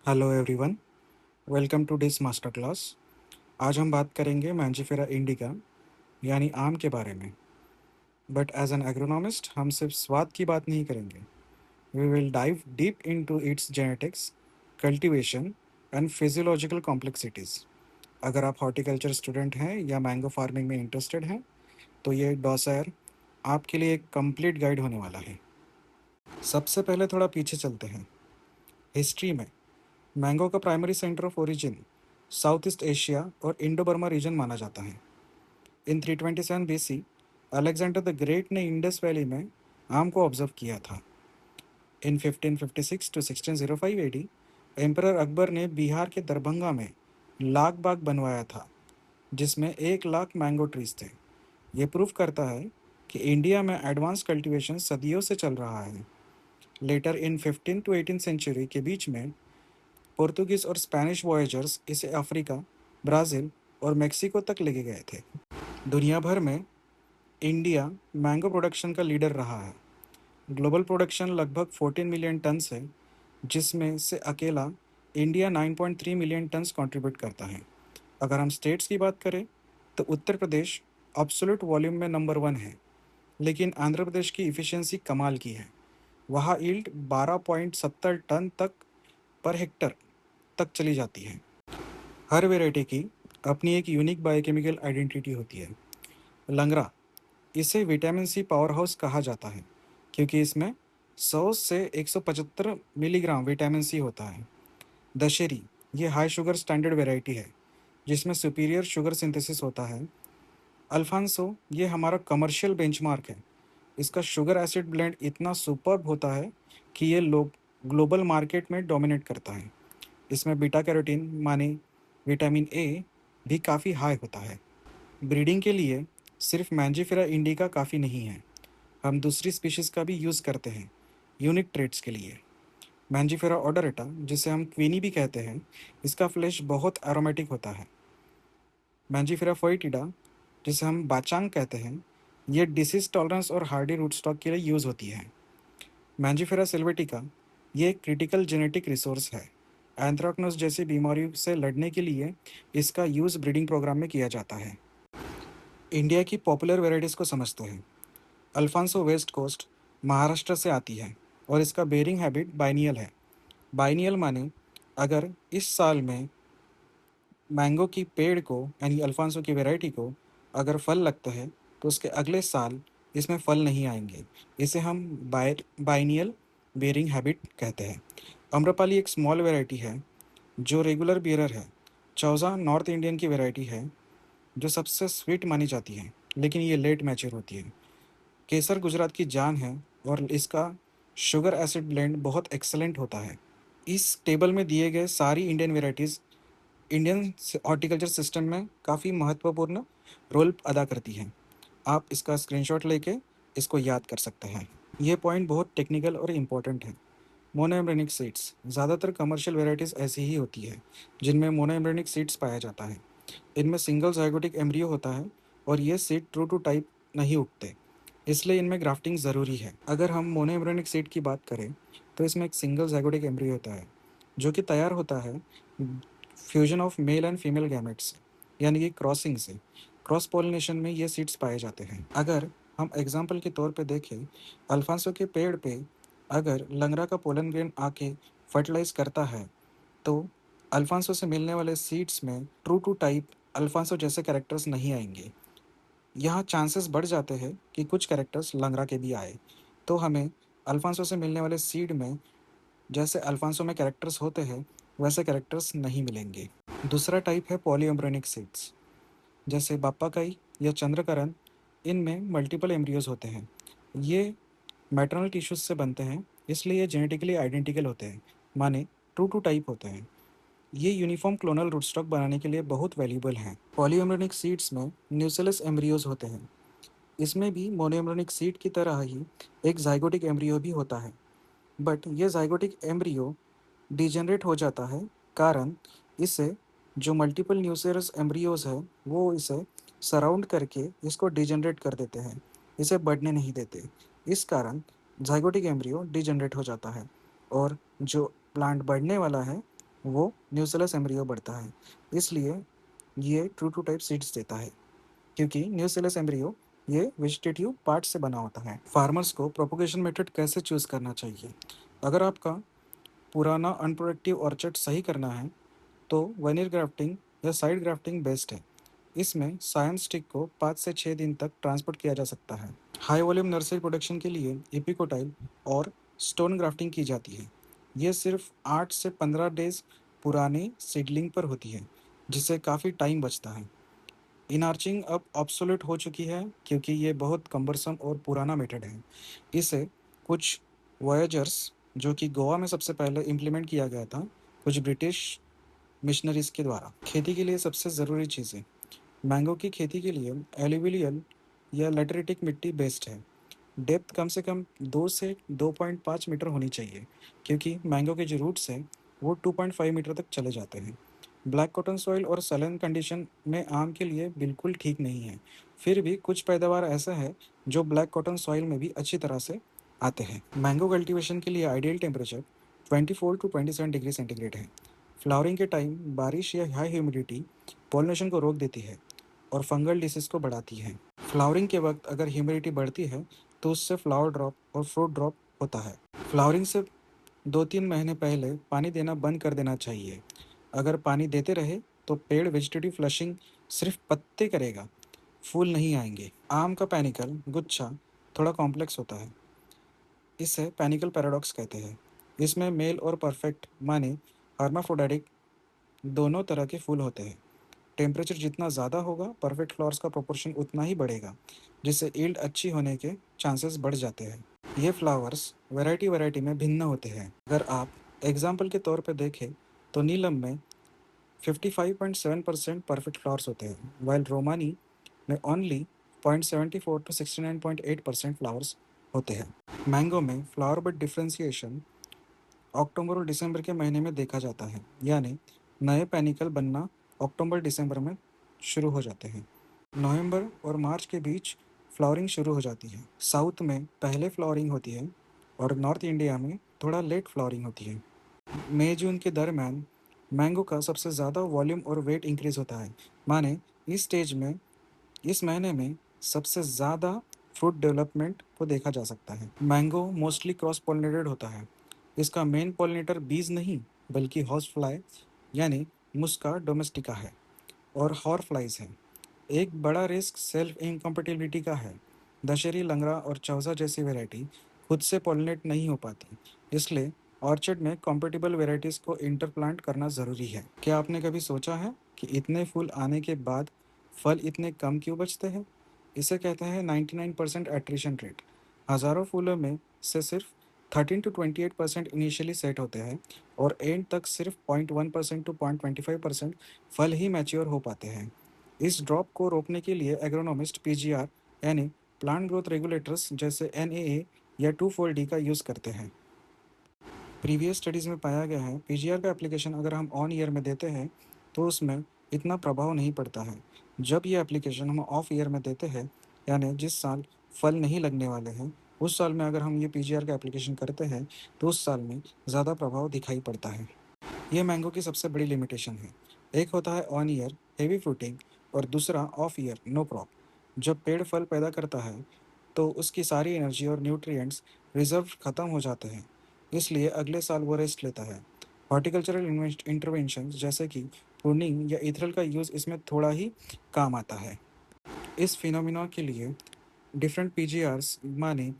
Hello everyone, welcome to this master class. आज हम बात करेंगे मैंजिफेरा इंडिका यानी आम के बारे में। बट एज एन एग्रोनॉमिस्ट हम सिर्फ स्वाद की बात नहीं करेंगे। We will dive deep into its genetics, cultivation and physiological complexities. अगर आप हॉर्टिकल्चर स्टूडेंट हैं या मैंगो फार्मिंग में इंटरेस्टेड हैं तो ये डॉसर आपके लिए एक कंप्लीट गाइड होने वाला है। सबसे पहले थोड़ा पीछे चलते हैं। हिस्ट्री में मैंगो का primary centre of origin south east Asia और इंडो बर्मा रीजन माना जाता है। इन 327 बीसी अलेक्जेंडर द ग्रेट ने इंडस वैली में आम को ऑब्जर्व किया था। इन 1556 टू 1605 एडी एम्परर अकबर ने बिहार के दरभंगा में लाख बाग बनवाया था, जिसमें 1 लाख मैंगो ट्रीज थे। ये प्रूव करता है कि इंडिया में एडवांस कल्टीवेशन सदियों से चल रहा है। लेटर इन 15 टू 18 सेंचुरी के बीच में पोर्तुगीज और स्पेनिश वॉयेजर्स इसे अफ्रीका, ब्राज़ील और मेक्सिको तक लेके गए थे। दुनिया भर में इंडिया मैंगो प्रोडक्शन का लीडर रहा है। ग्लोबल प्रोडक्शन लगभग 14 मिलियन टन्स है, जिसमें से अकेला इंडिया 9.3 मिलियन टन्स कंट्रीब्यूट करता है। अगर हम स्टेट्स की बात करें तो उत्तर प्रदेश एब्सोल्यूट वॉल्यूम में नंबर 1 है, लेकिन आंध्र प्रदेश की इफ़िशियंसी कमाल की है। वहाँ यील्ड 12.70 टन तक पर हेक्टर तक चली जाती है। हर वैरायटी की अपनी एक यूनिक बायोकेमिकल आइडेंटिटी होती है। लंगड़ा, इसे विटामिन सी पावर हाउस कहा जाता है क्योंकि इसमें 100 से 175 मिलीग्राम विटामिन सी होता है। दशहरी, ये हाई शुगर स्टैंडर्ड वैरायटी है जिसमें सुपीरियर शुगर सिंथेसिस होता है। अल्फांसो, ये हमारा कमर्शियल बेंचमार्क है। इसका शुगर एसिड ब्लेंड इतना सुपर्ब होता है कि ये लोग ग्लोबल मार्केट में डोमिनेट करता है। इसमें बीटा कैरोटीन माने विटामिन ए भी काफ़ी हाई होता है। ब्रीडिंग के लिए सिर्फ मैंजिफेरा इंडिका काफ़ी नहीं है, हम दूसरी स्पीशीज़ का भी यूज़ करते हैं यूनिक ट्रेड्स के लिए। मैंजिफेरा ओडोरेटा, जिसे हम क्वीनी भी कहते हैं, इसका फ्लेश बहुत एरोमेटिक होता है। मैंजिफेरा फोइटिडा, जिसे हम बाचांग कहते हैं, ये डिसीज टॉलरेंस और हार्डी रूट स्टॉक के लिए यूज़ होती है। मैंजिफेरा सिल्वेटिका, ये एक क्रिटिकल जेनेटिक रिसोर्स है। एंथ्राक्नोस जैसी बीमारियों से लड़ने के लिए इसका यूज़ ब्रीडिंग प्रोग्राम में किया जाता है। इंडिया की पॉपुलर वैराइटीज़ को समझते हैं। अल्फांसो वेस्ट कोस्ट महाराष्ट्र से आती है और इसका बेरिंग हैबिट बाइनियल है। बाइनियल माने अगर इस साल में मैंगो की पेड़ को यानी अल्फांसो की वैरायटी को अगर फल लगता है तो उसके अगले साल इसमें फल नहीं आएंगे। इसे हम बाइनियल बेरिंग हैबिट कहते हैं। अम्रपाली एक स्मॉल वैरायटी है जो रेगुलर बियरर है। चौसा नॉर्थ इंडियन की वैरायटी है जो सबसे स्वीट मानी जाती है, लेकिन ये लेट मैच्योर होती है। केसर गुजरात की जान है और इसका शुगर एसिड ब्लेंड बहुत एक्सेलेंट होता है। इस टेबल में दिए गए सारी Indian varieties Indian horticulture system में काफ़ी महत्वपूर्ण रोल अदा करती हैं। आप इसका स्क्रीनशॉट लेके इसको याद कर सकते हैं। ये पॉइंट बहुत टेक्निकल और इम्पोर्टेंट है। मोनोएम्ब्रेनिक सीड्स, ज़्यादातर कमर्शियल वैरायटीज़ ऐसी ही होती है जिनमें मोनोएम्ब्रेनिक सीड्स पाया जाता है। इनमें सिंगल ज़ाइगोटिक एम्ब्रियो होता है और ये सीड ट्रू टू टाइप नहीं उगते, इसलिए इनमें ग्राफ्टिंग ज़रूरी है। अगर हम मोनोएम्ब्रियोनिक सीड की बात करें तो इसमें एक सिंगल ज़ाइगोटिक एम्ब्रियो होता है जो कि तैयार होता है fusion of male and female gametes से, यानी कि क्रॉसिंग से। क्रॉस पॉलिनेशन में ये सीड्स पाए जाते हैं। अगर हम एग्जाम्पल के तौर पे देखें, अल्फांसो के पेड़ पे अगर लंगड़ा का पोलन ग्रेन आके फर्टिलाइज करता है तो अल्फांसो से मिलने वाले सीड्स में ट्रू टू टाइप अल्फांसो जैसे कैरेक्टर्स नहीं आएंगे। यहाँ चांसेस बढ़ जाते हैं कि कुछ कैरेक्टर्स लंगड़ा के भी आए, तो हमें अल्फांसो से मिलने वाले सीड में जैसे अल्फांसो में कैरेक्टर्स होते हैं वैसे कैरेक्टर्स नहीं मिलेंगे। दूसरा टाइप है पॉलीएम्ब्रियोनिक सीड्स, जैसे बाप्पाकाई या चंद्रकरण। इनमें मल्टीपल एम्ब्रियोज होते हैं। ये मैटरनल टिश्यूज से बनते हैं, इसलिए ये जेनेटिकली आइडेंटिकल होते हैं, माने ट्रू टू टाइप होते हैं। ये यूनिफॉर्म क्लोनल रूटस्टॉक बनाने के लिए बहुत वैल्यूबल हैं। पॉलीएम्ब्रियोनिक सीड्स में न्यूसेलस एम्ब्रियोज होते हैं। इसमें भी मोनोएम्ब्रियोनिक सीड की तरह ही एक जाइगोटिक एम्ब्रियो भी होता है, बट ये जाइगोटिक एम्ब्रियो डिजेनरेट हो जाता है, कारण इसे जो मल्टीपल न्यूसेरस एम्ब्रियोज है वो इसे सराउंड करके इसको डिजेनरेट कर देते हैं, इसे बढ़ने नहीं देते। इस कारण जाइगोटिक एम्ब्रियो डिजेनरेट हो जाता है और जो प्लांट बढ़ने वाला है वो न्यूसेलस एम्ब्रियो बढ़ता है, इसलिए ये ट्रू टू टाइप सीड्स देता है, क्योंकि न्यूसेलस एम्ब्रियो ये वेजिटेटिव पार्ट से बना होता है। फार्मर्स को प्रोपोगेशन मेथड कैसे चूज़ करना चाहिए? अगर आपका पुराना अनप्रोडक्टिव ऑर्चर्ड सही करना है तो वेनियर ग्राफ्टिंग या साइड ग्राफ्टिंग बेस्ट है। इसमें सायन स्टिक को 5 से 6 दिन तक ट्रांसपोर्ट किया जा सकता है। हाई वॉल्यूम नर्सरी प्रोडक्शन के लिए एपिकोटाइल और स्टोन ग्राफ्टिंग की जाती है। ये सिर्फ 8 से 15 डेज पुराने सीडलिंग पर होती है, जिससे काफ़ी टाइम बचता है। इनार्चिंग अब ऑब्सोलेट हो चुकी है क्योंकि ये बहुत कम्बरसम और पुराना मेथड है। इसे कुछ वॉयजर्स, जो कि गोवा में सबसे पहले इम्प्लीमेंट किया गया था, कुछ ब्रिटिश मिशनरीज के द्वारा। खेती के लिए सबसे ज़रूरी चीज़ें। मैंगो की खेती के लिए एलुवियल या लेटरिटिक मिट्टी बेस्ट है। डेप्थ कम से कम 2 से 2.5 मीटर होनी चाहिए, क्योंकि मैंगो के जो रूट्स हैं वो 2.5 मीटर तक चले जाते हैं। ब्लैक कॉटन सॉइल और सलन कंडीशन में आम के लिए बिल्कुल ठीक नहीं है। फिर भी कुछ पैदावार ऐसा है जो ब्लैक कॉटन सॉइल में भी अच्छी तरह से आते हैं। मैंगो कल्टीवेशन के लिए ideal temperature 24 to 27 degree centigrade है। फ्लावरिंग के टाइम बारिश या हाई ह्यूमिडिटी पॉलिनेशन को रोक देती है और फंगल डिसीज को बढ़ाती है। फ्लावरिंग के वक्त अगर ह्यूमिडिटी बढ़ती है तो उससे फ्लावर ड्रॉप और फ्रूट ड्रॉप होता है। फ्लावरिंग से 2-3 महीने पहले पानी देना बंद कर देना चाहिए। अगर पानी देते रहे तो पेड़ वेजिटेटिव फ्लशिंग सिर्फ पत्ते करेगा, फूल नहीं आएंगे। आम का पैनिकल गुच्छा थोड़ा कॉम्प्लेक्स होता है। इसे पैनिकल पैराडॉक्स कहते हैं। इसमें मेल और परफेक्ट माने हर्माफ्रोडाइटिक दोनों तरह के फूल होते हैं। टेम्परेचर जितना ज़्यादा होगा, परफेक्ट फ्लावर्स का प्रोपोर्शन उतना ही बढ़ेगा, जिससे यील्ड अच्छी होने के चांसेस बढ़ जाते हैं। ये फ्लावर्स वैरायटी वैरायटी में भिन्न होते हैं। अगर आप एग्जाम्पल के तौर पर देखें तो नीलम में 55.7% परफेक्ट फ्लावर्स होते हैं, वाइल रोमानी में ओनली 0.74 टू 69.8% फ्लावर्स होते हैं। मैंगो में फ्लावर बड डिफ्रेंसिएशन अक्टूबर और दिसंबर के महीने में देखा जाता है, यानी नए पैनिकल बनना अक्टूबर दिसंबर में शुरू हो जाते हैं। नवंबर और मार्च के बीच फ्लावरिंग शुरू हो जाती है। साउथ में पहले फ्लावरिंग होती है और नॉर्थ इंडिया में थोड़ा लेट फ्लावरिंग होती है। मई जून के दरमियान मैंगो का सबसे ज़्यादा वॉल्यूम और वेट इंक्रीज होता है, माने इस स्टेज में इस महीने में सबसे ज़्यादा फ्रूट डेवलपमेंट को देखा जा सकता है। मैंगो मोस्टली क्रॉस पॉलिनेटेड होता है। इसका मेन पॉलिनेटर बीज नहीं बल्कि हॉर्स फ्लाई यानी मुस्का डोमेस्टिका है और हॉर फ्लाइज है। एक बड़ा रिस्क सेल्फ इनकम्पेटिबिलिटी का है। दशहरी, लंगड़ा और चौसा जैसी वैरायटी खुद से पॉलिनेट नहीं हो पाती, इसलिए ऑर्चर्ड में कॉम्पेटिबल वैरायटीज़ को इंटरप्लांट करना ज़रूरी है। क्या आपने कभी सोचा है कि इतने फूल आने के बाद फल इतने कम क्यों बचते हैं? इसे कहते हैं 99% एट्रिशन रेट। हज़ारों फूलों में से सिर्फ 13 टू 28% इनिशियली सेट होते हैं और एंड तक सिर्फ 0.1% टू 0.25% फल ही मैच्योर हो पाते हैं। इस ड्रॉप को रोकने के लिए एग्रोनॉमिस्ट पीजीआर यानी प्लांट ग्रोथ रेगुलेटर्स जैसे एनएए या 2,4-D का यूज़ करते हैं। प्रीवियस स्टडीज़ में पाया गया है पीजीआर का एप्लीकेशन अगर हम ऑन ईयर में देते हैं तो उसमें इतना प्रभाव नहीं पड़ता है। जब ये एप्लीकेशन हम ऑफ ईयर में देते हैं, यानी जिस साल फल नहीं लगने वाले हैं, उस साल में अगर हम ये पीजीआर का एप्लीकेशन करते हैं तो उस साल में ज़्यादा प्रभाव दिखाई पड़ता है। ये मैंगो की सबसे बड़ी लिमिटेशन है। एक होता है ऑन ईयर हेवी फ्रूटिंग और दूसरा ऑफ ईयर नो क्रॉप। जब पेड़ फल पैदा करता है तो उसकी सारी एनर्जी और न्यूट्रिएंट्स रिजर्व खत्म हो जाते हैं, इसलिए अगले साल वो रेस्ट लेता है। हॉर्टिकल्चरल इंटरवेंशन जैसे कि प्रूनिंग या इथरल का यूज़ इसमें थोड़ा ही काम आता है। इस फिनोमिना के लिए डिफरेंट पीजीआरस माने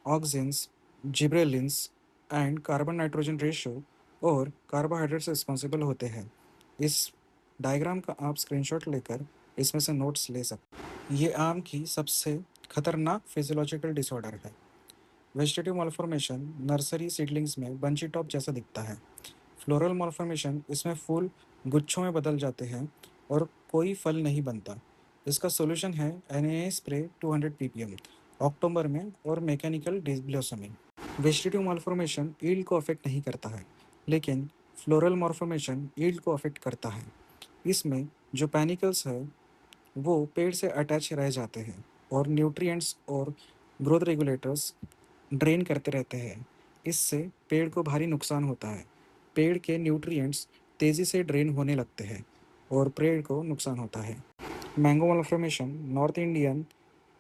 auxins, gibberellins and carbon nitrogen ratio और कार्बोहाइड्रेट्स रिस्पॉन्सिबल होते हैं। इस डायग्राम का आप स्क्रीनशॉट लेकर इसमें से नोट्स ले सकते। ये आम की सबसे खतरनाक फिजियोलॉजिकल डिसऑर्डर है। वेजिटेटिव मालफॉर्मेशन नर्सरी सीडलिंग्स में बंची टॉप जैसा दिखता है। फ्लोरल मालफॉर्मेशन इसमें फूल गुच्छों में बदल जाते हैं और कोई फल नहीं बनता। इसका सॉल्यूशन है एनए स्प्रे 200 ppm अक्टूबर में और mechanical blossoming. Vegetative malformation yield को अफेक्ट नहीं करता है, लेकिन फ्लोरल मालफॉर्मेशन यील्ड को अफेक्ट करता है। इसमें जो पैनिकल्स है वो पेड़ से अटैच रह जाते हैं और न्यूट्रिएंट्स और ग्रोथ रेगुलेटर्स ड्रेन करते रहते हैं। इससे पेड़ को भारी नुकसान होता है। पेड़ के न्यूट्रिएंट्स तेज़ी से ड्रेन होने लगते हैं और पेड़ को नुकसान होता है। Mango malformation north Indian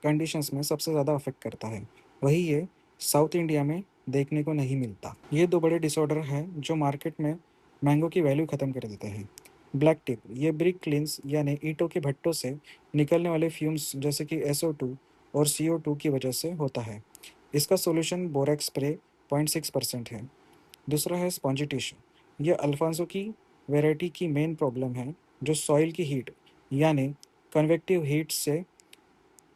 conditions में सबसे ज़्यादा अफेक्ट करता है, वही ये साउथ इंडिया में देखने को नहीं मिलता। ये दो बड़े डिसऑर्डर हैं जो मार्केट में मैंगो की वैल्यू ख़त्म कर देते हैं। ब्लैक टिप ये ब्रिक क्लिन्स यानी ईंटों के भट्टों से निकलने वाले फ्यूम्स जैसे कि SO2 और CO2 की वजह से होता है। इसका सॉल्यूशन बोरेक्स स्प्रे 0.6% है। दूसरा है स्पॉन्जिटेशन। ये अल्फांसो की वैरायटी की मेन प्रॉब्लम है जो सॉइल की हीट यानी कन्वेक्टिव हीट से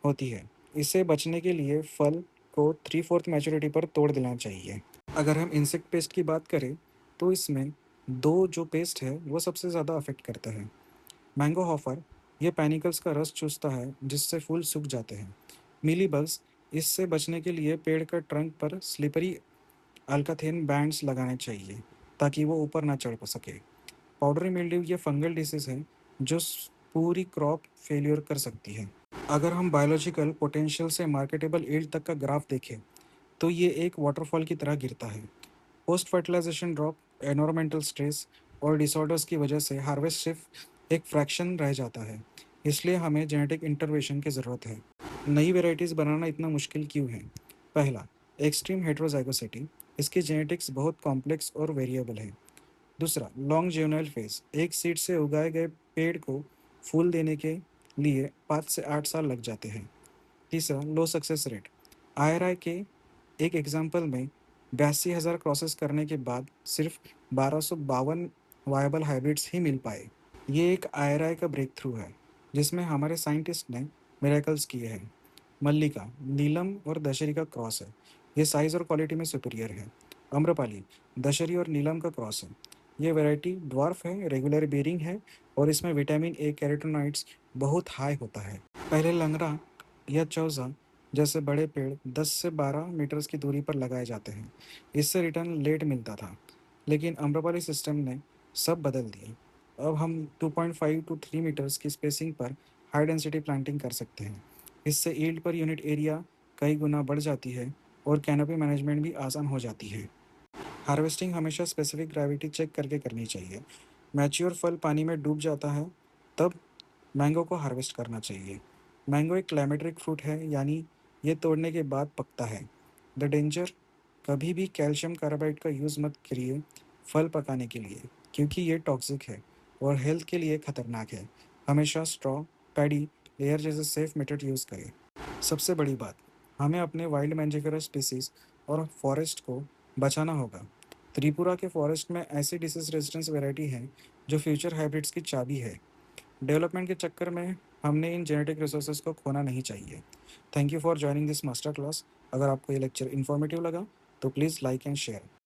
होती है। इससे बचने के लिए फल को 3/4 मैच्योरिटी पर तोड़ देना चाहिए। अगर हम इंसेक्ट पेस्ट की बात करें तो इसमें दो जो पेस्ट है वो सबसे ज़्यादा अफेक्ट करता है। मैंगो हॉफर ये पैनिकल्स का रस चूसता है जिससे फूल सूख जाते हैं। मीली बग्स इससे बचने के लिए पेड़ का ट्रंक पर स्लिपरी अल्काथेन बैंड्स लगाने चाहिए ताकि वो ऊपर ना चढ़ सके। पाउडरी मिल्ड्यू ये फंगल डिसीज़ है जो पूरी क्रॉप फेलियर कर सकती है। अगर हम बायोलॉजिकल पोटेंशियल से मार्केटेबल यील्ड तक का ग्राफ देखें तो ये एक वाटरफॉल की तरह गिरता है। Post fertilization drop, environmental stress और डिसऑर्डर्स की वजह से हार्वेस्ट सिर्फ एक फ्रैक्शन रह जाता है। इसलिए हमें जेनेटिक इंटरवेंशन की ज़रूरत है। नई वेराइटीज़ बनाना इतना मुश्किल क्यों है? पहला, एक्सट्रीम हेट्रोजाइगोसिटी। इसकी जेनेटिक्स बहुत कॉम्प्लेक्स और वेरिएबल है। दूसरा, लॉन्ग ज्यूनाइल फेज। एक सीड से उगाए गए पेड़ को फूल देने के लिए 5 से 8 साल लग जाते हैं। तीसरा, लो सक्सेस रेट। IRI के एक एग्जाम्पल में 82,000 क्रॉसेस करने के बाद सिर्फ 1252 वायबल हाइब्रिड्स ही मिल पाए। ये एक IRI का ब्रेक थ्रू है जिसमें हमारे साइंटिस्ट ने मिरेकल्स किए हैं। मल्लिका नीलम और दशहरी का क्रॉस है। ये साइज़ और क्वालिटी में सुपीरियर है। आम्रपाली दशहरी और नीलम का क्रॉस है। ये वैरायटी ड्वार्फ है, रेगुलर बेरिंग है और इसमें विटामिन ए कैरोटीनॉइड्स बहुत हाई होता है। पहले लंगड़ा या चौजा जैसे बड़े पेड़ 10 से 12 मीटर्स की दूरी पर लगाए जाते हैं। इससे रिटर्न लेट मिलता था, लेकिन आम्रपाली सिस्टम ने सब बदल दिया। अब हम 2.5 टू 3 मीटर्स की स्पेसिंग पर हाई डेंसिटी प्लांटिंग कर सकते हैं। इससे यील्ड पर यूनिट एरिया कई गुना बढ़ जाती है और कैनोपी मैनेजमेंट भी आसान हो जाती है। हार्वेस्टिंग हमेशा स्पेसिफिक ग्रेविटी चेक करके करनी चाहिए। मैच्योर फल पानी में डूब जाता है तब मैंगो को हार्वेस्ट करना चाहिए। मैंगो एक क्लाइमेट्रिक फ्रूट है यानी ये तोड़ने के बाद पकता है। द डेंजर, कभी भी कैल्शियम कार्बाइड का यूज़ मत करिए फल पकाने के लिए क्योंकि ये टॉक्सिक है और हेल्थ के लिए खतरनाक है। हमेशा स्ट्रॉ, पैडी, लेयर जैसे सेफ मेथड यूज़ करें। सबसे बड़ी बात, हमें अपने वाइल्ड मैंजिफेरा स्पीसीज और फॉरेस्ट को बचाना होगा। त्रिपुरा के फॉरेस्ट में ऐसी डिसीज रेजिस्टेंस वैरायटी है जो फ्यूचर हाइब्रिड्स की चाबी है। डेवलपमेंट के चक्कर में हमने इन जेनेटिक रिसोर्सेज को खोना नहीं चाहिए। Thank you for joining this master class. अगर आपको ये लेक्चर इन्फॉर्मेटिव लगा तो प्लीज़ लाइक एंड शेयर।